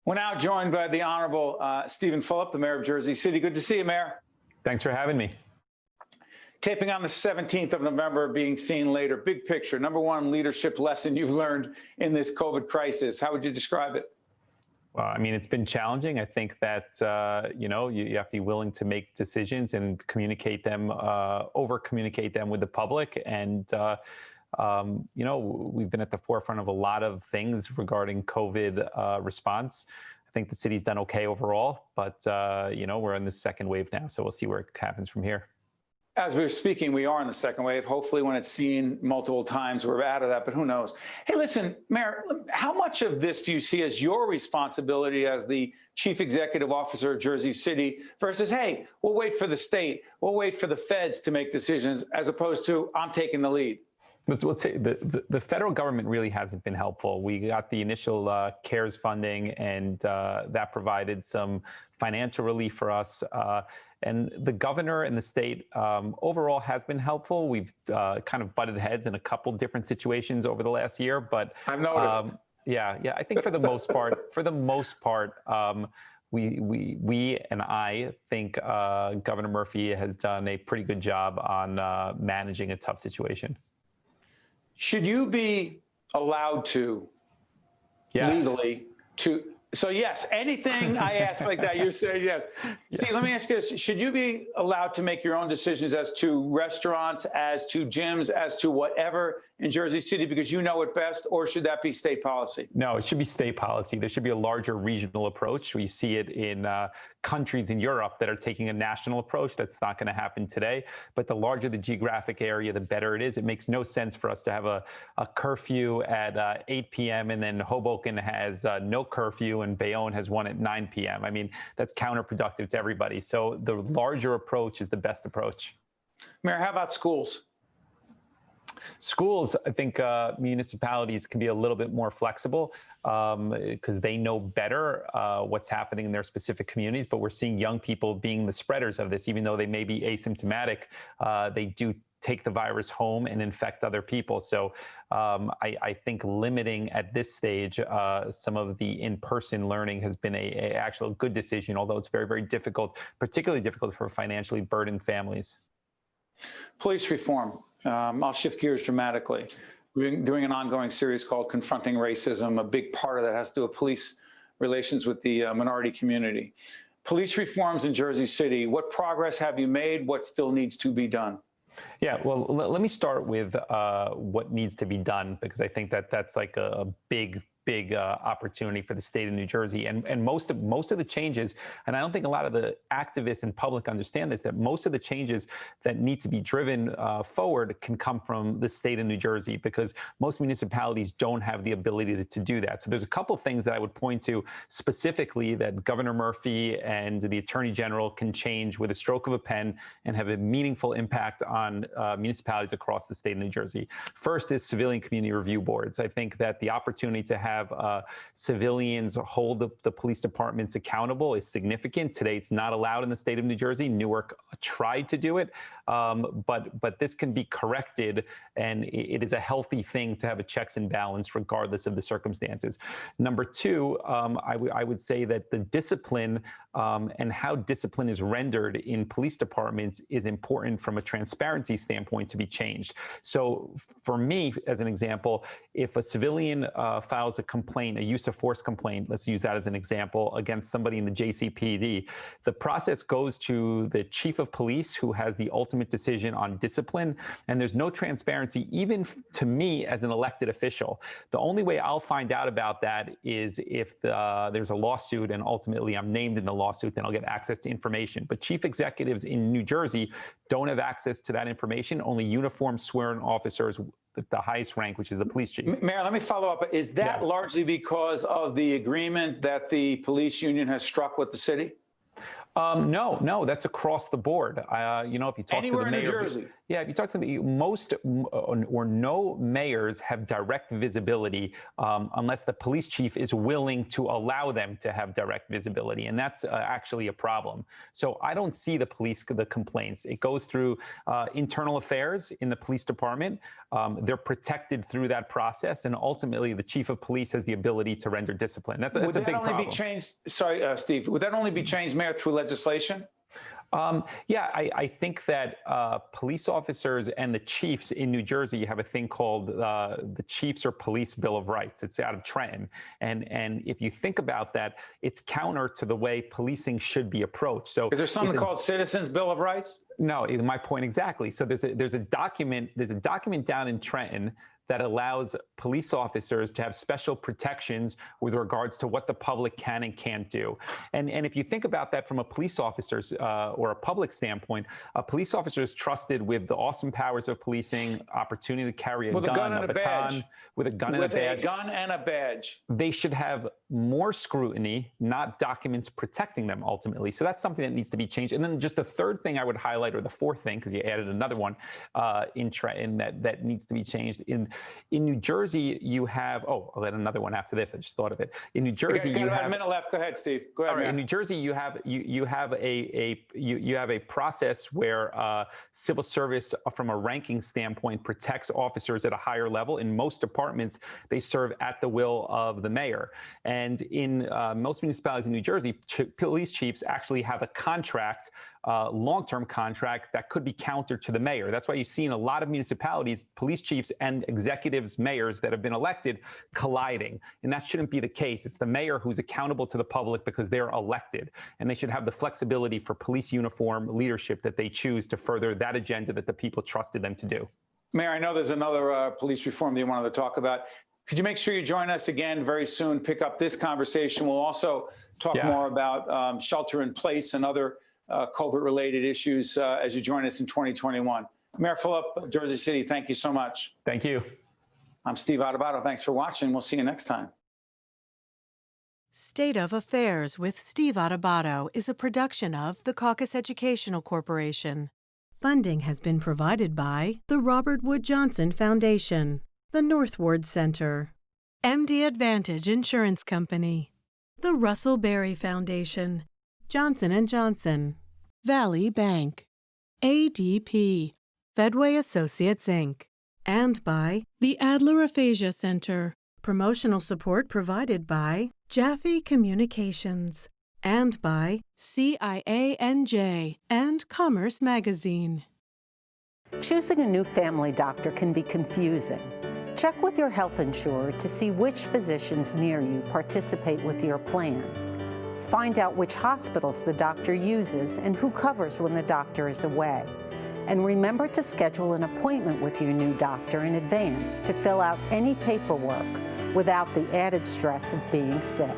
We're now joined by the Honorable Stephen Fulop, the Mayor of Jersey City. Good to see you, Mayor. Thanks for having me. Taping on the 17th of November, being seen later. Big picture, number one leadership lesson you've learned in this COVID crisis. How would you describe it? Well, I mean, it's been challenging. I think that, you have to be willing to make decisions and communicate them, over-communicate them with the public. And, we've been at the forefront of a lot of things regarding COVID response. I think the city's done okay overall, but, we're in the second wave now, so we'll see where it happens from here. As we were speaking, we are in the second wave. Hopefully when it's seen multiple times, we're out of that, but who knows? Hey, listen, Mayor, how much of this do you see as your responsibility as the Chief Executive Officer of Jersey City versus, hey, we'll wait for the state, we'll wait for the feds to make decisions, as opposed to I'm taking the lead? The federal government really hasn't been helpful. We got the initial CARES funding, and that provided some financial relief for us. And the governor and the state overall has been helpful. We've kind of butted heads in a couple different situations over the last year, but I've noticed. Yeah, I think for the most part, we and I think Governor Murphy has done a pretty good job on managing a tough situation. Should you be allowed to legally so yes, anything I ask like that, you're saying yes. See, let me ask you this. Should you be allowed to make your own decisions as to restaurants, as to gyms, as to whatever in Jersey City because you know it best, or should that be state policy? No, it should be state policy. There should be a larger regional approach. We see it in countries in Europe that are taking a national approach. That's not going to happen today. But the larger the geographic area, the better it is. It makes no sense for us to have a curfew at 8 p.m. and then Hoboken has no curfew and Bayonne has one at 9 p.m. I mean, that's counterproductive to everybody. So the larger approach is the best approach. Mayor, how about schools? Schools, I think municipalities can be a little bit more flexible because they know better what's happening in their specific communities. But we're seeing young people being the spreaders of this, even though they may be asymptomatic. They do take the virus home and infect other people. So I think limiting at this stage some of the in-person learning has been a actual good decision, although it's very, very difficult, particularly difficult for financially burdened families. Police reform. I'll shift gears dramatically. We're doing an ongoing series called Confronting Racism. A big part of that has to do with police relations with the minority community. Police reforms in Jersey City, what progress have you made? What still needs to be done? Yeah, well, let me start with what needs to be done, because I think that that's like a big opportunity for the state of New Jersey, and most of the changes, and I don't think a lot of the activists and public understand this, that most of the changes that need to be driven forward can come from the state of New Jersey, because most municipalities don't have the ability to do that. So there's a couple things that I would point to specifically that Governor Murphy and the Attorney General can change with a stroke of a pen and have a meaningful impact on municipalities across the state of New Jersey. First is civilian community review boards. I think that the opportunity to have civilians hold the police departments accountable is significant. Today, it's not allowed in the state of New Jersey. Newark tried to do it, but this can be corrected, and it is a healthy thing to have a checks and balance regardless of the circumstances. Number two, I would say that the discipline and how discipline is rendered in police departments is important from a transparency standpoint to be changed. So for me, as an example, if a civilian files a complaint, a use of force complaint, let's use that as an example, against somebody in the JCPD, the process goes to the chief of police, who has the ultimate decision on discipline, and there's no transparency, even to me as an elected official. The only way I'll find out about that is if there's a lawsuit and ultimately I'm named in the lawsuit, then I'll get access to information. But chief executives in New Jersey don't have access to that information. Only uniformed sworn officers the highest rank, which is the police chief. Mayor, let me follow up. Is that largely because of the agreement that the police union has struck with the city? No, that's across the board. If you talk Anywhere to the mayor, in New Jersey. Yeah, if you talk to most or no mayors have direct visibility unless the police chief is willing to allow them to have direct visibility. And that's actually a problem. So I don't see the complaints. It goes through internal affairs in the police department. They're protected through that process. And ultimately, the chief of police has the ability to render discipline. That's a big problem. Would that only be changed? Sorry, Steve. Would that only be changed, Mayor, through legislation? Yeah, I think that police officers and the chiefs in New Jersey have a thing called the Chiefs or Police Bill of Rights. It's out of Trenton. And if you think about that, it's counter to the way policing should be approached. So is there something called Citizens Bill of Rights? No, my point exactly. So there's a document down in Trenton that allows police officers to have special protections with regards to what the public can and can't do. And if you think about that from a police officer's or a public standpoint, a police officer is trusted with the awesome powers of policing, opportunity to carry a gun, a baton, with a gun and a badge. With a gun and a badge. They should have more scrutiny, not documents protecting them ultimately. So that's something that needs to be changed. And then just the third thing I would highlight, or the fourth thing, because you added another one in Trenton that needs to be changed. In New Jersey, you have, I'll add another one after this. I just thought of it. In New Jersey, you have a minute left. Go ahead, Steve. Go ahead. All right. In New Jersey, you have a process where civil service, from a ranking standpoint, protects officers at a higher level. In most departments, they serve at the will of the mayor. And in most municipalities in New Jersey, police chiefs actually have a contract, long-term contract that could be counter to the mayor. That's why you've seen a lot of municipalities, police chiefs and executives, mayors that have been elected colliding. And that shouldn't be the case. It's the mayor who's accountable to the public because they're elected. And they should have the flexibility for police uniform leadership that they choose to further that agenda that the people trusted them to do. Mayor, I know there's another police reform that you wanted to talk about. Could you make sure you join us again very soon, pick up this conversation? We'll also talk more about shelter in place and other COVID-related issues as you join us in 2021. Mayor Fulop, Jersey City, thank you so much. Thank you. I'm Steve Adubato. Thanks for watching. We'll see you next time. State of Affairs with Steve Adubato is a production of the Caucus Educational Corporation. Funding has been provided by the Robert Wood Johnson Foundation, the Northward Center, MD Advantage Insurance Company, the Russell Berry Foundation, Johnson & Johnson, Valley Bank, ADP, Fedway Associates, Inc., and by the Adler Aphasia Center. Promotional support provided by Jaffe Communications and by CIANJ and Commerce Magazine. Choosing a new family doctor can be confusing. Check with your health insurer to see which physicians near you participate with your plan. Find out which hospitals the doctor uses and who covers when the doctor is away. And remember to schedule an appointment with your new doctor in advance to fill out any paperwork without the added stress of being sick.